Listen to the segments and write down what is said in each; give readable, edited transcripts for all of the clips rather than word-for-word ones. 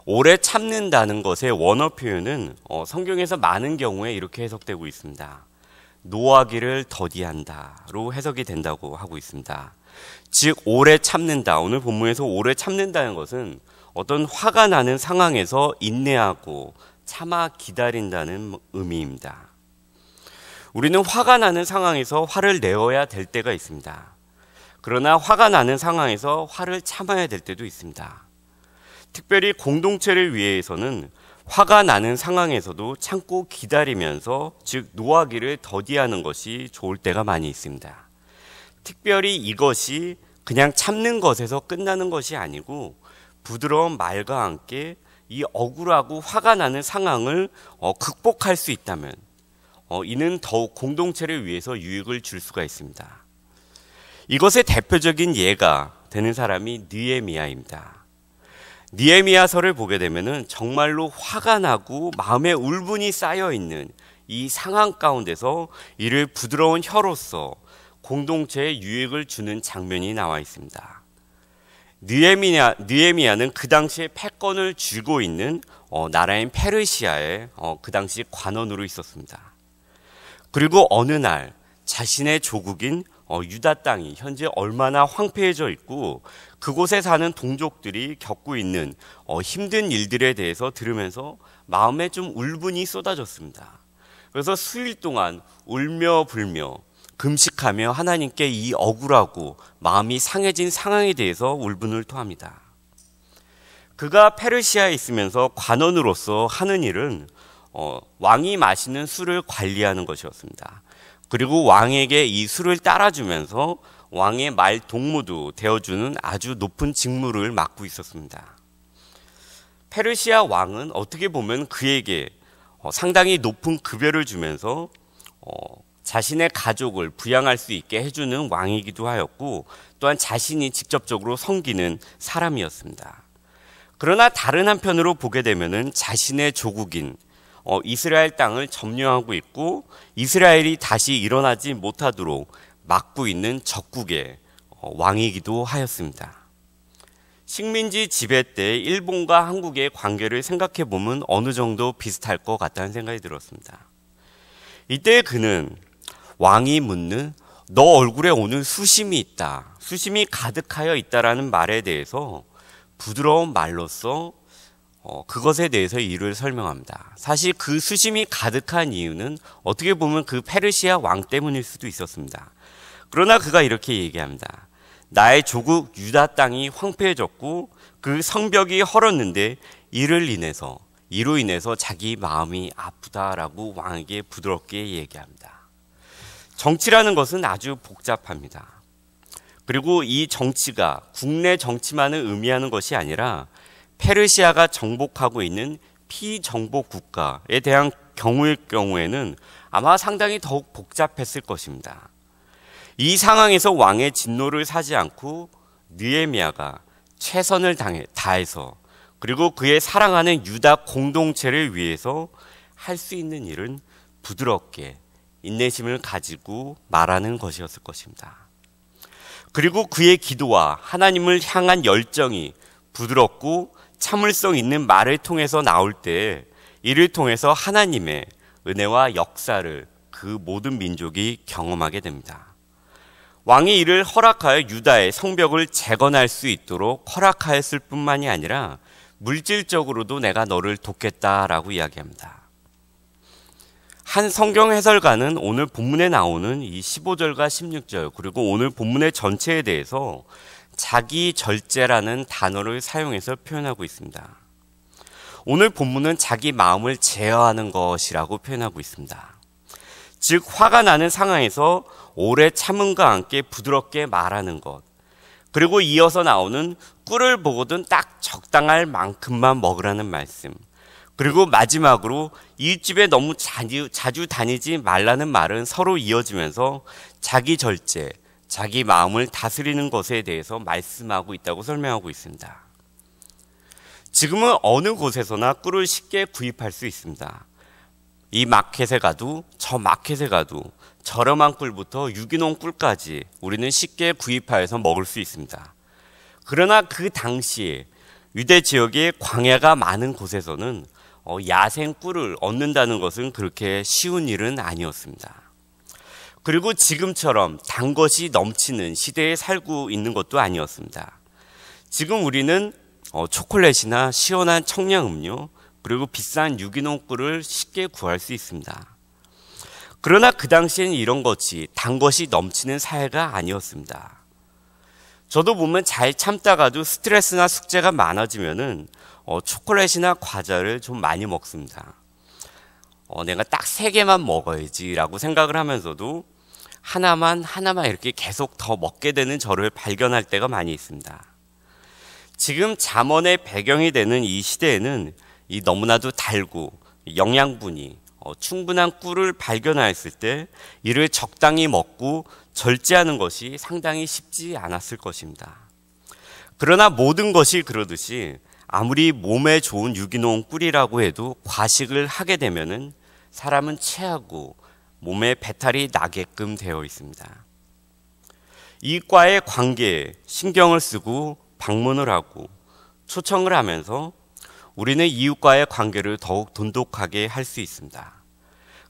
오래 참는다는 것의 원어 표현은 성경에서 많은 경우에 이렇게 해석되고 있습니다. 노하기를 더디한다로 해석이 된다고 하고 있습니다. 즉 오래 참는다, 오늘 본문에서 오래 참는다는 것은 어떤 화가 나는 상황에서 인내하고 참아 기다린다는 의미입니다. 우리는 화가 나는 상황에서 화를 내어야 될 때가 있습니다. 그러나 화가 나는 상황에서 화를 참아야 될 때도 있습니다. 특별히 공동체를 위해서는 화가 나는 상황에서도 참고 기다리면서, 즉 노하기를 더디하는 것이 좋을 때가 많이 있습니다. 특별히 이것이 그냥 참는 것에서 끝나는 것이 아니고 부드러운 말과 함께 이 억울하고 화가 나는 상황을 극복할 수 있다면 이는 더욱 공동체를 위해서 유익을 줄 수가 있습니다. 이것의 대표적인 예가 되는 사람이 느헤미야입니다. 느헤미야서를 보게 되면은 정말로 화가 나고 마음에 울분이 쌓여 있는 이 상황 가운데서 이를 부드러운 혀로서 공동체에 유익을 주는 장면이 나와 있습니다. 느헤미야는 그 당시에 패권을 쥐고 있는 나라인 페르시아의 그 당시 관원으로 있었습니다. 그리고 어느 날 자신의 조국인 유다 땅이 현재 얼마나 황폐해져 있고 그곳에 사는 동족들이 겪고 있는 힘든 일들에 대해서 들으면서 마음에 좀 울분이 쏟아졌습니다. 그래서 수일 동안 울며 불며 금식하며 하나님께 이 억울하고 마음이 상해진 상황에 대해서 울분을 토합니다. 그가 페르시아에 있으면서 관원으로서 하는 일은 왕이 마시는 술을 관리하는 것이었습니다. 그리고 왕에게 이 술을 따라주면서 왕의 말 동무도 되어주는 아주 높은 직무를 맡고 있었습니다. 페르시아 왕은 어떻게 보면 그에게 상당히 높은 급여를 주면서 자신의 가족을 부양할 수 있게 해주는 왕이기도 하였고 또한 자신이 직접적으로 섬기는 사람이었습니다. 그러나 다른 한편으로 보게 되면은 자신의 조국인 이스라엘 땅을 점령하고 있고 이스라엘이 다시 일어나지 못하도록 막고 있는 적국의 왕이기도 하였습니다. 식민지 지배 때 일본과 한국의 관계를 생각해 보면 어느 정도 비슷할 것 같다는 생각이 들었습니다. 이때 그는 왕이 묻는 너 얼굴에 오늘 수심이 있다, 수심이 가득하여 있다라는 말에 대해서 부드러운 말로써 그것에 대해서 이유를 설명합니다. 사실 그 수심이 가득한 이유는 어떻게 보면 그 페르시아 왕 때문일 수도 있었습니다. 그러나 그가 이렇게 얘기합니다. 나의 조국 유다 땅이 황폐해졌고 그 성벽이 헐었는데 이로 인해서 자기 마음이 아프다라고 왕에게 부드럽게 얘기합니다. 정치라는 것은 아주 복잡합니다. 그리고 이 정치가 국내 정치만을 의미하는 것이 아니라 페르시아가 정복하고 있는 피정복 국가에 대한 경우에는 아마 상당히 더욱 복잡했을 것입니다. 이 상황에서 왕의 진노를 사지 않고 느헤미야가 최선을 다해서 그리고 그의 사랑하는 유다 공동체를 위해서 할 수 있는 일은 부드럽게 인내심을 가지고 말하는 것이었을 것입니다. 그리고 그의 기도와 하나님을 향한 열정이 부드럽고 참을성 있는 말을 통해서 나올 때 이를 통해서 하나님의 은혜와 역사를 그 모든 민족이 경험하게 됩니다. 왕이 이를 허락하여 유다의 성벽을 재건할 수 있도록 허락하였을 뿐만이 아니라 물질적으로도 내가 너를 돕겠다라고 이야기합니다. 한 성경 해설가는 오늘 본문에 나오는 이 15절과 16절 그리고 오늘 본문의 전체에 대해서 자기 절제라는 단어를 사용해서 표현하고 있습니다. 오늘 본문은 자기 마음을 제어하는 것이라고 표현하고 있습니다. 즉 화가 나는 상황에서 오래 참음과 함께 부드럽게 말하는 것, 그리고 이어서 나오는 꿀을 보거든 딱 적당할 만큼만 먹으라는 말씀, 그리고 마지막으로 이웃집에 너무 자주 다니지 말라는 말은 서로 이어지면서 자기 절제, 자기 마음을 다스리는 것에 대해서 말씀하고 있다고 설명하고 있습니다. 지금은 어느 곳에서나 꿀을 쉽게 구입할 수 있습니다. 이 마켓에 가도 저 마켓에 가도 저렴한 꿀부터 유기농 꿀까지 우리는 쉽게 구입하여서 먹을 수 있습니다. 그러나 그 당시에 유대 지역에 광야가 많은 곳에서는 야생 꿀을 얻는다는 것은 그렇게 쉬운 일은 아니었습니다. 그리고 지금처럼 단 것이 넘치는 시대에 살고 있는 것도 아니었습니다. 지금 우리는 초콜릿이나 시원한 청량음료, 그리고 비싼 유기농 꿀을 쉽게 구할 수 있습니다. 그러나 그 당시에는 이런 것이 단 것이 넘치는 사회가 아니었습니다. 저도 보면 잘 참다가도 스트레스나 숙제가 많아지면은 초콜릿이나 과자를 좀 많이 먹습니다. 내가 딱 3개만 먹어야지라고 생각을 하면서도 하나만 이렇게 계속 더 먹게 되는 저를 발견할 때가 많이 있습니다. 지금 잠언의 배경이 되는 이 시대에는 이 너무나도 달고 영양분이 충분한 꿀을 발견하였을 때 이를 적당히 먹고 절제하는 것이 상당히 쉽지 않았을 것입니다. 그러나 모든 것이 그러듯이 아무리 몸에 좋은 유기농 꿀이라고 해도 과식을 하게 되면은 사람은 체하고 몸에 배탈이 나게끔 되어 있습니다. 이과의 관계에 신경을 쓰고 방문을 하고 초청을 하면서 우리는 이웃과의 관계를 더욱 돈독하게 할 수 있습니다.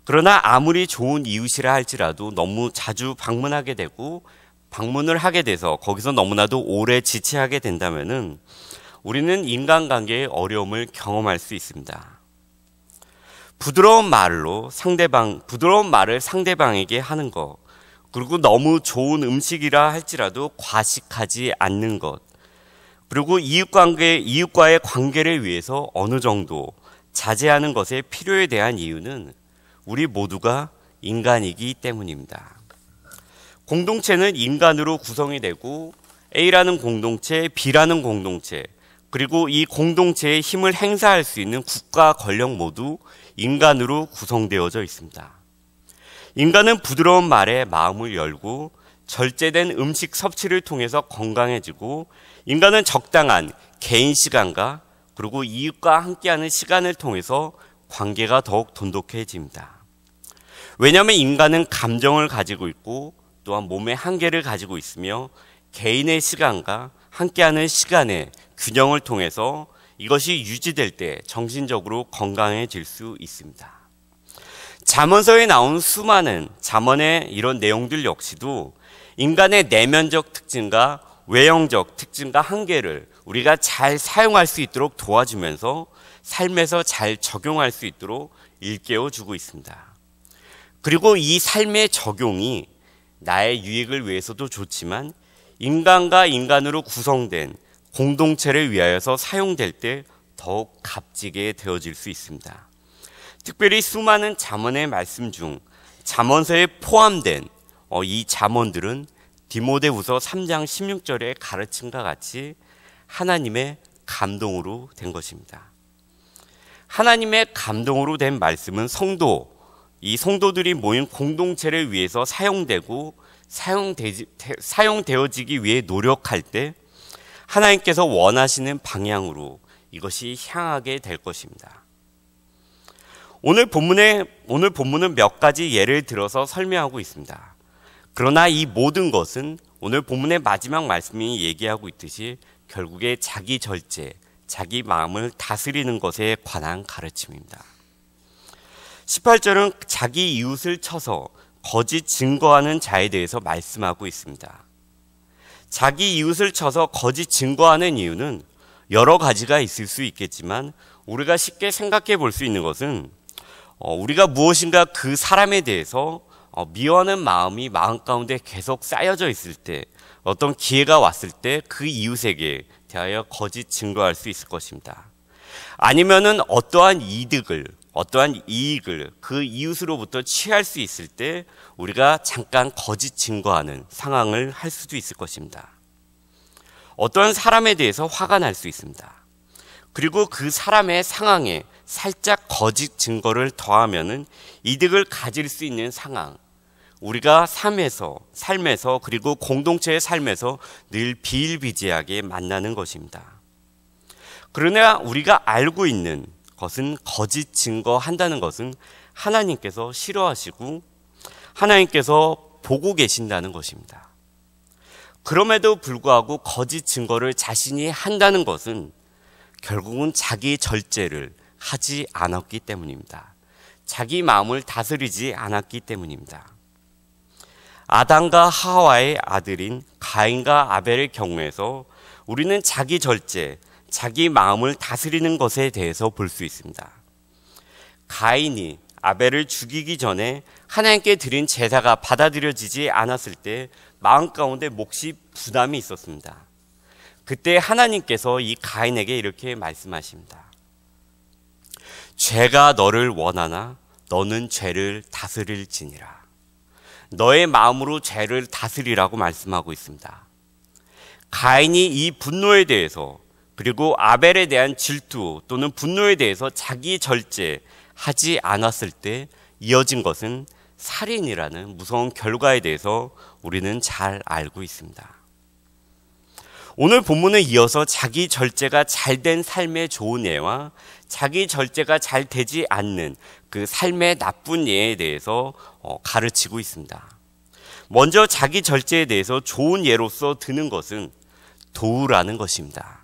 그러나 아무리 좋은 이웃이라 할지라도 너무 자주 방문하게 되고 방문을 하게 돼서 거기서 너무나도 오래 지체하게 된다면은 우리는 인간관계의 어려움을 경험할 수 있습니다. 부드러운 말을 상대방에게 하는 것, 그리고 너무 좋은 음식이라 할지라도 과식하지 않는 것, 그리고 이웃과의 관계를 위해서 어느 정도 자제하는 것의 필요에 대한 이유는 우리 모두가 인간이기 때문입니다. 공동체는 인간으로 구성이 되고 A라는 공동체, B라는 공동체, 그리고 이 공동체의 힘을 행사할 수 있는 국가 권력 모두 인간으로 구성되어져 있습니다. 인간은 부드러운 말에 마음을 열고 절제된 음식 섭취를 통해서 건강해지고, 인간은 적당한 개인 시간과 그리고 이웃과 함께하는 시간을 통해서 관계가 더욱 돈독해집니다. 왜냐하면 인간은 감정을 가지고 있고 또한 몸의 한계를 가지고 있으며 개인의 시간과 함께하는 시간의 균형을 통해서 이것이 유지될 때 정신적으로 건강해질 수 있습니다. 잠언서에 나온 수많은 잠언의 이런 내용들 역시도 인간의 내면적 특징과 외형적 특징과 한계를 우리가 잘 사용할 수 있도록 도와주면서 삶에서 잘 적용할 수 있도록 일깨워주고 있습니다. 그리고 이 삶의 적용이 나의 유익을 위해서도 좋지만 인간과 인간으로 구성된 공동체를 위하여서 사용될 때 더욱 값지게 되어질 수 있습니다. 특별히 수많은 잠언의 말씀 중 잠언서에 포함된 이 잠언들은 디모데후서 3장 16절의 가르침과 같이 하나님의 감동으로 된 것입니다. 하나님의 감동으로 된 말씀은 이 성도들이 모인 공동체를 위해서 사용되어지기 위해 노력할 때 하나님께서 원하시는 방향으로 이것이 향하게 될 것입니다. 오늘 본문은 몇 가지 예를 들어서 설명하고 있습니다. 그러나 이 모든 것은 오늘 본문의 마지막 말씀이 얘기하고 있듯이 결국에 자기 절제, 자기 마음을 다스리는 것에 관한 가르침입니다. 18절은 자기 이웃을 쳐서 거짓 증거하는 자에 대해서 말씀하고 있습니다. 자기 이웃을 쳐서 거짓 증거하는 이유는 여러 가지가 있을 수 있겠지만 우리가 쉽게 생각해 볼 수 있는 것은 우리가 무엇인가 그 사람에 대해서 미워하는 마음이 마음 가운데 계속 쌓여져 있을 때 어떤 기회가 왔을 때 그 이웃에게 대하여 거짓 증거할 수 있을 것입니다. 아니면은 어떠한 이익을 그 이웃으로부터 취할 수 있을 때 우리가 잠깐 거짓 증거하는 상황을 할 수도 있을 것입니다. 어떠한 사람에 대해서 화가 날 수 있습니다. 그리고 그 사람의 상황에 살짝 거짓 증거를 더하면은 이득을 가질 수 있는 상황, 우리가 삶에서 그리고 공동체의 삶에서 늘 비일비재하게 만나는 것입니다. 그러나 우리가 알고 있는 것은 거짓 증거한다는 것은 하나님께서 싫어하시고 하나님께서 보고 계신다는 것입니다. 그럼에도 불구하고 거짓 증거를 자신이 한다는 것은 결국은 자기 절제를 하지 않았기 때문입니다. 자기 마음을 다스리지 않았기 때문입니다. 아담과 하와의 아들인 가인과 아벨의 경우에서 우리는 자기 절제, 자기 마음을 다스리는 것에 대해서 볼 수 있습니다. 가인이 아벨을 죽이기 전에 하나님께 드린 제사가 받아들여지지 않았을 때 마음 가운데 몹시 부담이 있었습니다. 그때 하나님께서 이 가인에게 이렇게 말씀하십니다. 죄가 너를 원하나 너는 죄를 다스릴지니라. 너의 마음으로 죄를 다스리라고 말씀하고 있습니다. 가인이 이 분노에 대해서 그리고 아벨에 대한 질투 또는 분노에 대해서 자기 절제하지 않았을 때 이어진 것은 살인이라는 무서운 결과에 대해서 우리는 잘 알고 있습니다. 오늘 본문에 이어서 자기 절제가 잘된 삶의 좋은 예와 자기 절제가 잘 되지 않는 그 삶의 나쁜 예에 대해서 가르치고 있습니다. 먼저 자기 절제에 대해서 좋은 예로서 드는 것은 도우라는 것입니다.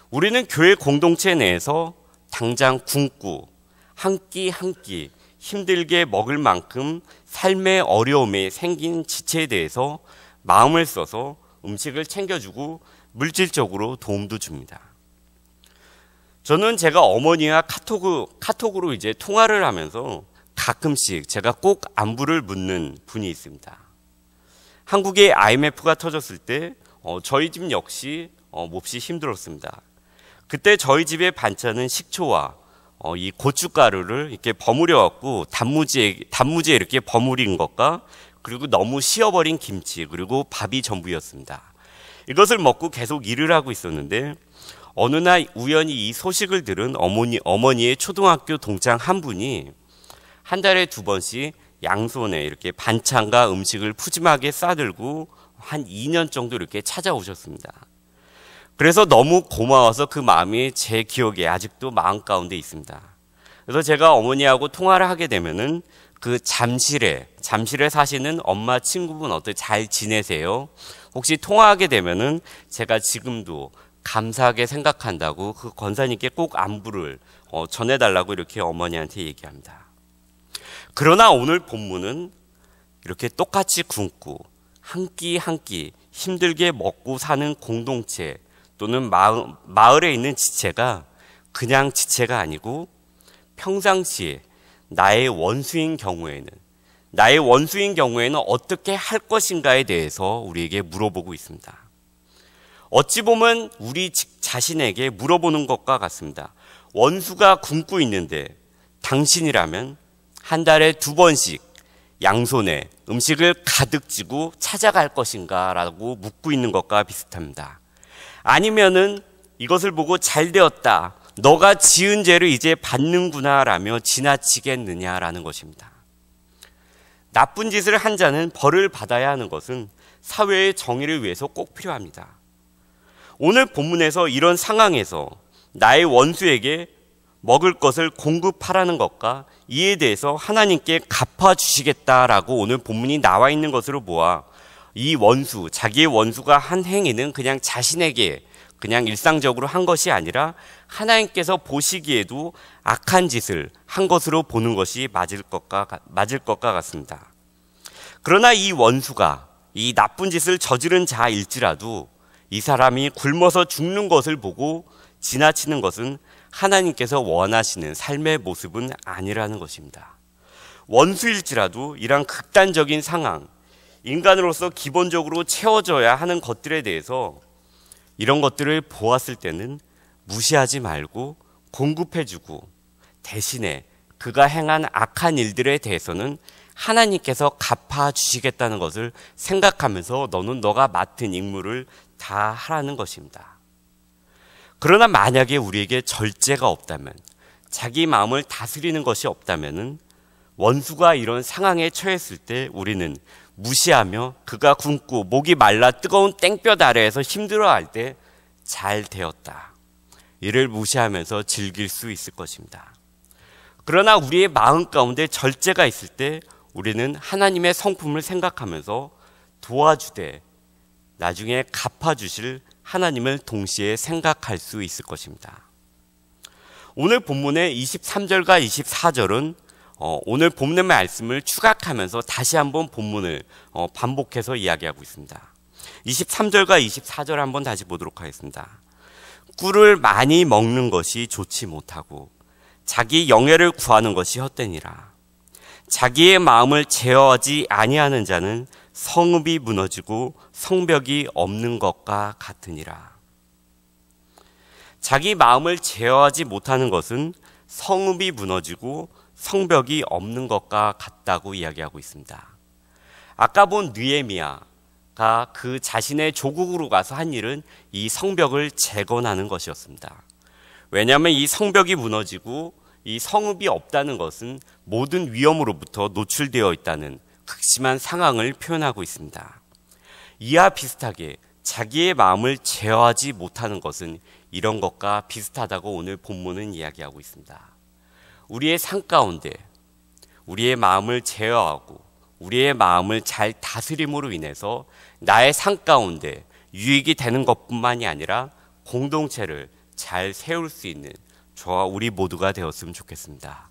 우리는 교회 공동체 내에서 당장 굶고 한 끼 한 끼 힘들게 먹을 만큼 삶의 어려움에 생긴 지체에 대해서 마음을 써서 음식을 챙겨주고 물질적으로 도움도 줍니다. 저는 제가 어머니와 카톡으로 이제 통화를 하면서 가끔씩 제가 꼭 안부를 묻는 분이 있습니다. 한국에 IMF가 터졌을 때 저희 집 역시 몹시 힘들었습니다. 그때 저희 집의 반찬은 식초와 이 고춧가루를 이렇게 버무려 갖고 단무지에 이렇게 버무린 것과 그리고 너무 식어버린 김치 그리고 밥이 전부였습니다. 이것을 먹고 계속 일을 하고 있었는데 어느 날 우연히 이 소식을 들은 어머니의 초등학교 동창 한 분이 한 달에 2번씩 양손에 이렇게 반찬과 음식을 푸짐하게 싸들고 한 2년 정도 이렇게 찾아오셨습니다. 그래서 너무 고마워서 그 마음이 제 기억에 아직도 마음 가운데 있습니다. 그래서 제가 어머니하고 통화를 하게 되면은 그 잠실에 사시는 엄마 친구분 어떻게 잘 지내세요? 혹시 통화하게 되면은 제가 지금도 감사하게 생각한다고 그 권사님께 꼭 안부를 전해달라고 이렇게 어머니한테 얘기합니다. 그러나 오늘 본문은 이렇게 똑같이 굶고 한 끼 한 끼 힘들게 먹고 사는 공동체 또는 마을에 있는 지체가 그냥 지체가 아니고 평상시에 나의 원수인 경우에는 어떻게 할 것인가에 대해서 우리에게 물어보고 있습니다. 어찌 보면 우리 자신에게 물어보는 것과 같습니다. 원수가 굶고 있는데 당신이라면 한 달에 2번씩 양손에 음식을 가득 쥐고 찾아갈 것인가 라고 묻고 있는 것과 비슷합니다. 아니면은 이것을 보고 잘 되었다. 너가 지은 죄를 이제 받는구나 라며 지나치겠느냐라는 것입니다. 나쁜 짓을 한 자는 벌을 받아야 하는 것은 사회의 정의를 위해서 꼭 필요합니다. 오늘 본문에서 이런 상황에서 나의 원수에게 먹을 것을 공급하라는 것과 이에 대해서 하나님께 갚아주시겠다라고 오늘 본문이 나와 있는 것으로 보아 이 원수, 자기의 원수가 한 행위는 그냥 자신에게 그냥 일상적으로 한 것이 아니라 하나님께서 보시기에도 악한 짓을 한 것으로 보는 것이 맞을 것과 같습니다. 그러나 이 원수가 이 나쁜 짓을 저지른 자일지라도 이 사람이 굶어서 죽는 것을 보고 지나치는 것은 하나님께서 원하시는 삶의 모습은 아니라는 것입니다. 원수일지라도 이런 극단적인 상황, 인간으로서 기본적으로 채워져야 하는 것들에 대해서 이런 것들을 보았을 때는 무시하지 말고 공급해주고 대신에 그가 행한 악한 일들에 대해서는 하나님께서 갚아주시겠다는 것을 생각하면서 너는 너가 맡은 임무를 다 하라는 것입니다. 그러나 만약에 우리에게 절제가 없다면, 자기 마음을 다스리는 것이 없다면 원수가 이런 상황에 처했을 때 우리는 무시하며 그가 굶고 목이 말라 뜨거운 땡볕 아래에서 힘들어할 때 잘 되었다. 이를 무시하면서 즐길 수 있을 것입니다. 그러나 우리의 마음 가운데 절제가 있을 때 우리는 하나님의 성품을 생각하면서 도와주되 나중에 갚아주실 하나님을 동시에 생각할 수 있을 것입니다. 오늘 본문의 23절과 24절은 오늘 본문의 말씀을 추각하면서 다시 한번 본문을 반복해서 이야기하고 있습니다. 23절과 24절 한번 다시 보도록 하겠습니다. 꿀을 많이 먹는 것이 좋지 못하고 자기 영예를 구하는 것이 헛되니라. 자기의 마음을 제어하지 아니하는 자는 성읍이 무너지고 성벽이 없는 것과 같으니라. 자기 마음을 제어하지 못하는 것은 성읍이 무너지고 성벽이 없는 것과 같다고 이야기하고 있습니다. 아까 본 느헤미야가 그 자신의 조국으로 가서 한 일은 이 성벽을 재건하는 것이었습니다. 왜냐하면 이 성벽이 무너지고 이 성읍이 없다는 것은 모든 위험으로부터 노출되어 있다는 극심한 상황을 표현하고 있습니다. 이와 비슷하게 자기의 마음을 제어하지 못하는 것은 이런 것과 비슷하다고 오늘 본문은 이야기하고 있습니다. 우리의 삶 가운데 우리의 마음을 제어하고 우리의 마음을 잘 다스림으로 인해서 나의 삶 가운데 유익이 되는 것뿐만이 아니라 공동체를 잘 세울 수 있는 저와 우리 모두가 되었으면 좋겠습니다.